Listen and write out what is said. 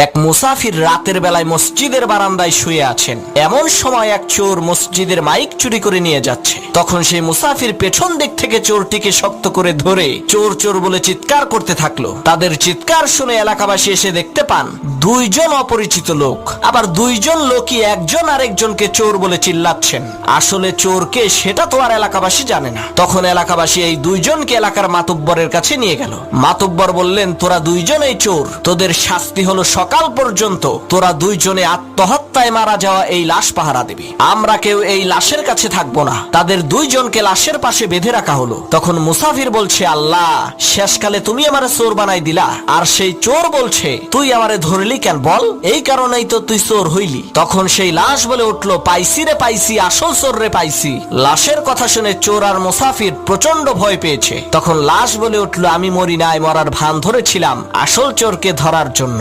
এক মুসাফির রাতের বেলায় মসজিদের বারান্দায় শুয়ে আছেন। এমন সময় এক চোর মসজিদের মাইক চুরি করে নিয়ে যাচ্ছে। তখন সেই মুসাফির পেছন দিক থেকে চোরটিকে শক্ত করে ধরে চোর চোর বলে চিৎকার করতে থাকলো। তাদের চিৎকার শুনে এলাকাবাসী এসে দেখতে পান দুইজন অপরিচিত লোক, আবার দুইজন লোকই একজন আরেকজনকে চোর বলে চিল্লাচ্ছেন। আসলে চোরকে সেটা তো আর এলাকাবাসী জানে না। তখন এলাকাবাসী এই দুইজনকে এলাকার মাতুব্বরের কাছে নিয়ে গেল। মাতুব্বর বললেন, তোরা দুইজনেই চোর, তোদের শাস্তি হলো সকাল পর্যন্ত তোরা দুইজনে আত্মহত্যায় মারা যাওয়া এই লাশ পাহারা দিবি। আমরা কেউ এই লাশের কাছে থাকবো না। তাদের দুইজনকে লাশের পাশে বেঁধে রাখা হলো। তখন মুসাফির বলছে, আল্লাহ, শেষকালে তুমি আমারে চোর বানাই দিলা। আর সেই চোর বলছে, তুই আমারে ধরলি কেন বল? এই কারণেই তো তুই চোর হইলি। তখন সেই লাশ বলে উঠলো, পাইছি রে পাইছি, আসল চোর রে পাইছি। লাশের কথা শুনে চোর আর মুসাফির প্রচন্ড ভয় পেয়েছে। তখন লাশ বলে উঠলো, আমি মরি নাই, মরার ভান ধরেছিলাম আসল চোরকে ধরার জন্য।